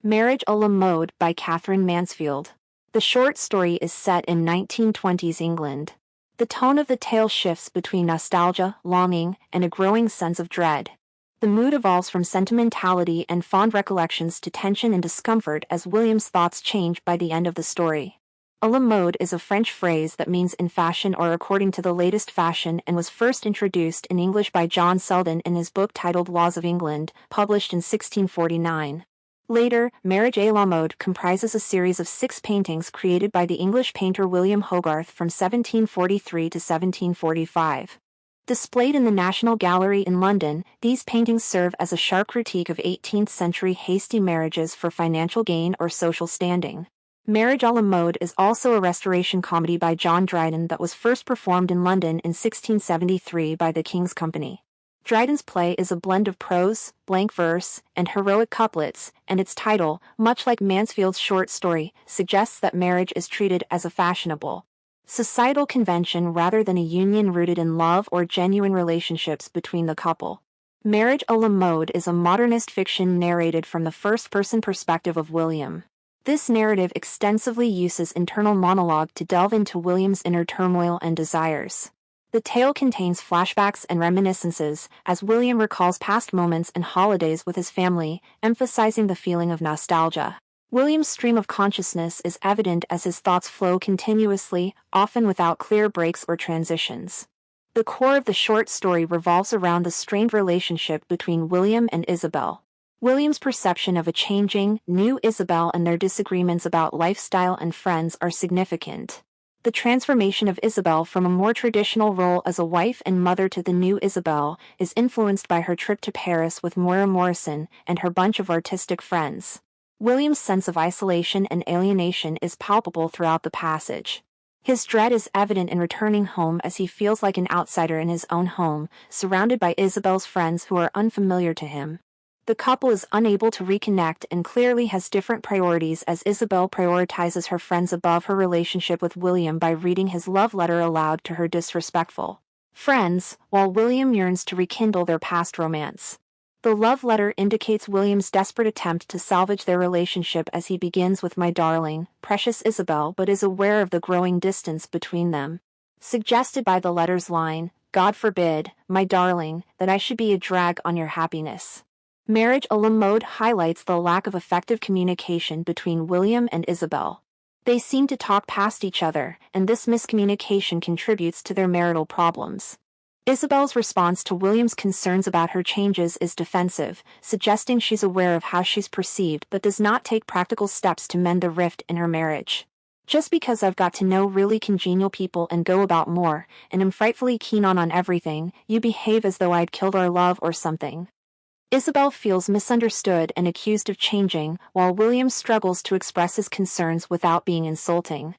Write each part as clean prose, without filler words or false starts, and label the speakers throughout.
Speaker 1: Marriage à la mode by Katherine Mansfield. The short story is set in 1920s England. The tone of the tale shifts between nostalgia, longing, and a growing sense of dread. The mood evolves from sentimentality and fond recollections to tension and discomfort as William's thoughts change by the end of the story. À la mode is a French phrase that means in fashion or according to the latest fashion and was first introduced in English by John Selden in his book titled Laws of England, published in 1649. Later, Marriage à la mode comprises a series of 6 paintings created by the English painter William Hogarth from 1743 to 1745. Displayed in the National Gallery in London, these paintings serve as a sharp critique of 18th-century hasty marriages for financial gain or social standing. Marriage à la mode is also a restoration comedy by John Dryden that was first performed in London in 1673 by the King's Company. Dryden's play is a blend of prose, blank verse, and heroic couplets, and its title, much like Mansfield's short story, suggests that marriage is treated as a fashionable societal convention rather than a union rooted in love or genuine relationships between the couple. Marriage à la mode is a modernist fiction narrated from the first-person perspective of William. This narrative extensively uses internal monologue to delve into William's inner turmoil and desires. The tale contains flashbacks and reminiscences, as William recalls past moments and holidays with his family, emphasizing the feeling of nostalgia. William's stream of consciousness is evident as his thoughts flow continuously, often without clear breaks or transitions. The core of the short story revolves around the strained relationship between William and Isabel. William's perception of a changing, new Isabel and their disagreements about lifestyle and friends are significant. The transformation of Isabel from a more traditional role as a wife and mother to the new Isabel is influenced by her trip to Paris with Moira Morrison and her bunch of artistic friends. William's sense of isolation and alienation is palpable throughout the passage. His dread is evident in returning home as he feels like an outsider in his own home, surrounded by Isabel's friends who are unfamiliar to him. The couple is unable to reconnect and clearly has different priorities as Isabel prioritizes her friends above her relationship with William by reading his love letter aloud to her disrespectful friends, while William yearns to rekindle their past romance. The love letter indicates William's desperate attempt to salvage their relationship as he begins with "My darling, precious Isabel," but is aware of the growing distance between them. Suggested by the letter's line, "God forbid, my darling, that I should be a drag on your happiness." Marriage à la mode highlights the lack of effective communication between William and Isabel. They seem to talk past each other, and this miscommunication contributes to their marital problems. Isabel's response to William's concerns about her changes is defensive, suggesting she's aware of how she's perceived but does not take practical steps to mend the rift in her marriage. "Just because I've got to know really congenial people and go about more, and am frightfully keen on everything, you behave as though I'd killed our love or something." Isabel feels misunderstood and accused of changing, while William struggles to express his concerns without being insulting.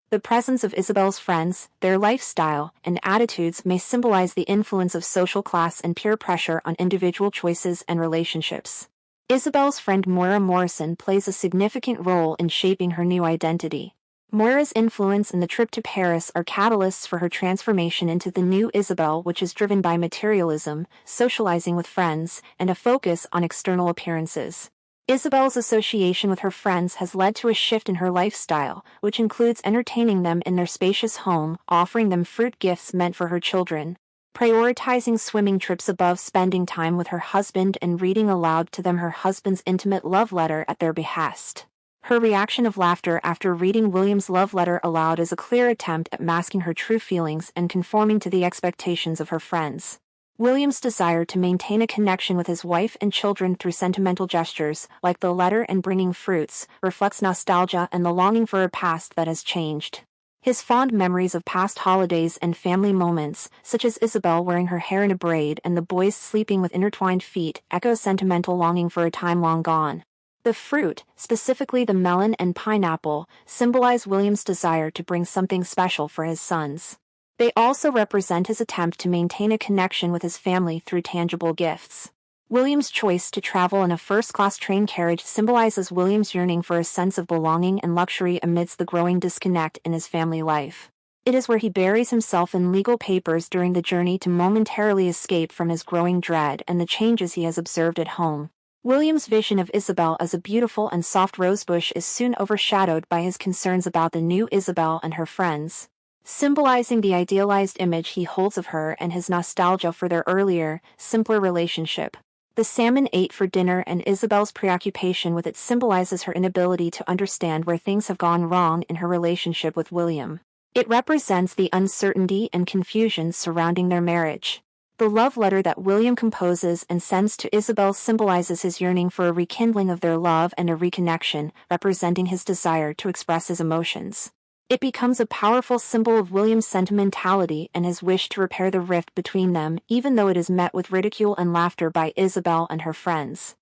Speaker 1: The presence of Isabel's friends, their lifestyle, and attitudes may symbolize the influence of social class and peer pressure on individual choices and relationships. Isabel's friend Moira Morrison plays a significant role in shaping her new identity. Moira's influence and the trip to Paris are catalysts for her transformation into the new Isabel, which is driven by materialism, socializing with friends, and a focus on external appearances. Isabel's association with her friends has led to a shift in her lifestyle, which includes entertaining them in their spacious home, offering them fruit gifts meant for her children, prioritizing swimming trips above spending time with her husband, and reading aloud to them her husband's intimate love letter at their behest. Her reaction of laughter after reading William's love letter aloud is a clear attempt at masking her true feelings and conforming to the expectations of her friends. William's desire to maintain a connection with his wife and children through sentimental gestures, like the letter and bringing fruits, reflects nostalgia and the longing for a past that has changed. His fond memories of past holidays and family moments, such as Isabel wearing her hair in a braid and the boys sleeping with intertwined feet, echo sentimental longing for a time long gone. The fruit, specifically the melon and pineapple, symbolize William's desire to bring something special for his sons. They also represent his attempt to maintain a connection with his family through tangible gifts. William's choice to travel in a first-class train carriage symbolizes William's yearning for a sense of belonging and luxury amidst the growing disconnect in his family life. It is where he buries himself in legal papers during the journey to momentarily escape from his growing dread and the changes he has observed at home. William's vision of Isabel as a beautiful and soft rosebush is soon overshadowed by his concerns about the new Isabel and her friends, symbolizing the idealized image he holds of her and his nostalgia for their earlier, simpler relationship. The salmon ate for dinner and Isabel's preoccupation with it symbolizes her inability to understand where things have gone wrong in her relationship with William. It represents the uncertainty and confusion surrounding their marriage. The love letter that William composes and sends to Isabel symbolizes his yearning for a rekindling of their love and a reconnection, representing his desire to express his emotions. It becomes a powerful symbol of William's sentimentality and his wish to repair the rift between them, even though it is met with ridicule and laughter by Isabel and her friends.